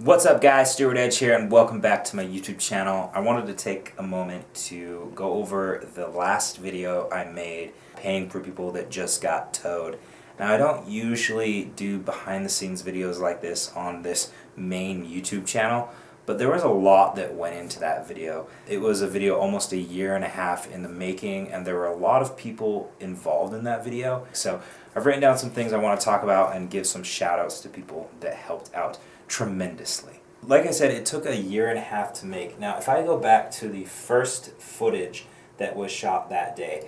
What's up guys, Stuart here and welcome back to my YouTube channel. I wanted to take a moment to go over the last video I made paying for people that just got towed. Now I don't usually do behind the scenes videos like this on this main YouTube channel, but there was a lot that went into that video. It was a video almost a year and a half in the making, and there were a lot of people involved in that video. So I've written down some things I want to talk about and give some shout outs to people that helped out tremendously. Like I said, it took a year and a half to make. Now if I go back to the first footage that was shot that day,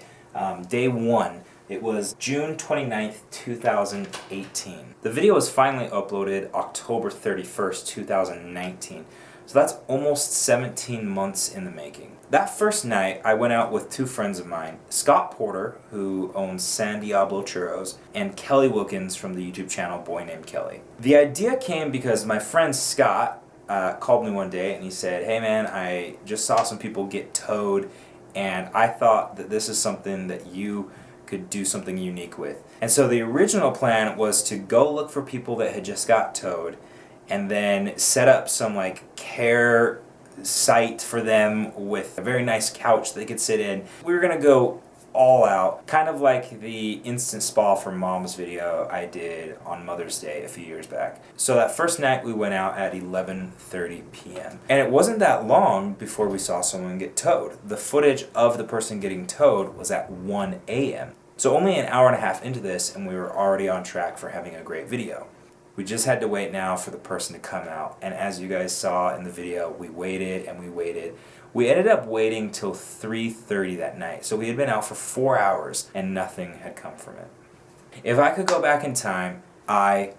day one, it was June 29th, 2018. The video was finally uploaded October 31st, 2019. So that's almost 17 months in the making. That first night, I went out with two friends of mine, Scott Porter, who owns San Diablo Churros, and Kelly Wilkins from the YouTube channel Boy Named Kelly. The idea came because my friend Scott called me one day and he said, "Hey man, I just saw some people get towed and I thought that this is something that you could do something unique with." And so the original plan was to go look for people that had just got towed and then set up some like care site for them with a very nice couch they could sit in. We were gonna go all out, kind of like the instant spa for moms video I did on Mother's Day a few years back. So that first night we went out at 11:30 p.m. and it wasn't that long before we saw someone get towed. The footage of the person getting towed was at 1 a.m. So only an hour and a half into this and we were already on track for having a great video. We just had to wait now for the person to come out, and as you guys saw in the video, we waited and we waited. We ended up waiting till 3:30 that night, so we had been out for 4 hours and nothing had come from it. If I could go back in time, I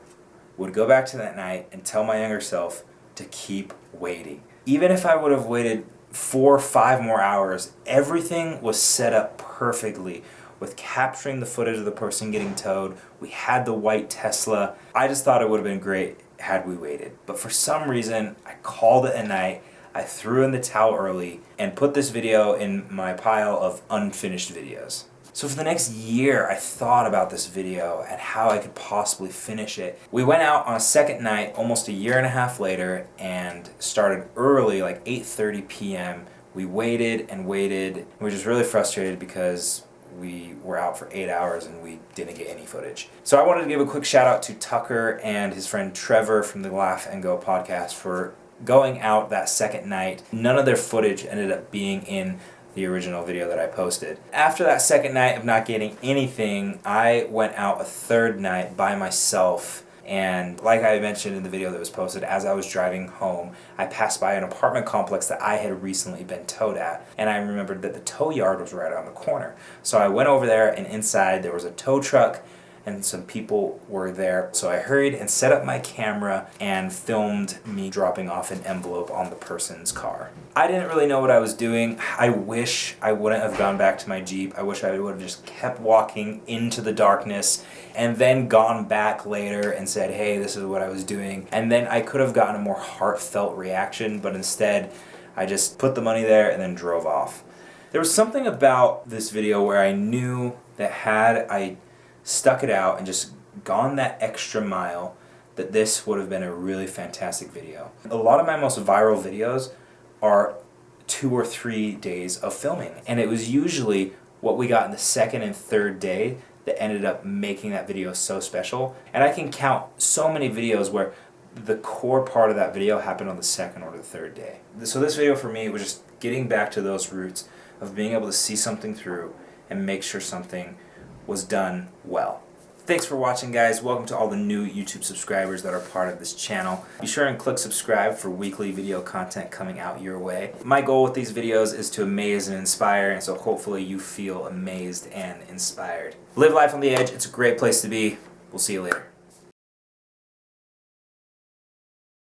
would go back to that night and tell my younger self to keep waiting. Even if I would have waited 4 or 5 more hours, everything was set up perfectly with capturing the footage of the person getting towed. We had the white Tesla. I just thought it would have been great had we waited. But for some reason, I called it a night. I threw in the towel early and put this video in my pile of unfinished videos. So for the next year, I thought about this video and how I could possibly finish it. We went out on a second night, almost a year and a half later, and started early, like 8:30 p.m. We waited and waited. We were just really frustrated because we were out for 8 hours and we didn't get any footage. So I wanted to give a quick shout out to Tucker and his friend Trevor from the Laugh and Go podcast for going out that second night. None of their footage ended up being in the original video that I posted. After that second night of not getting anything, I went out a third night by myself. And like I mentioned in the video that was posted, as I was driving home, I passed by an apartment complex that I had recently been towed at. And I remembered that the tow yard was right around the corner. So I went over there, and inside there was a tow truck and some people were there. So I hurried and set up my camera and filmed me dropping off an envelope on the person's car. I didn't really know what I was doing. I wish I wouldn't have gone back to my Jeep. I wish I would have just kept walking into the darkness and then gone back later and said, "Hey, this is what I was doing." And then I could have gotten a more heartfelt reaction, but instead I just put the money there and then drove off. There was something about this video where I knew that had I stuck it out and just gone that extra mile, that this would have been a really fantastic video. A lot of my most viral videos are 2 or 3 days of filming, and it was usually what we got in the second and third day that ended up making that video so special. And I can count so many videos where the core part of that video happened on the second or the third day. So this video for me was just getting back to those roots of being able to see something through and make sure something was done well. Thanks for watching, guys. Welcome to all the new YouTube subscribers that are part of this channel. Be sure and click subscribe for weekly video content coming out your way. My goal with these videos is to amaze and inspire, and so hopefully you feel amazed and inspired. Live life on the edge. It's a great place to be. We'll see you later.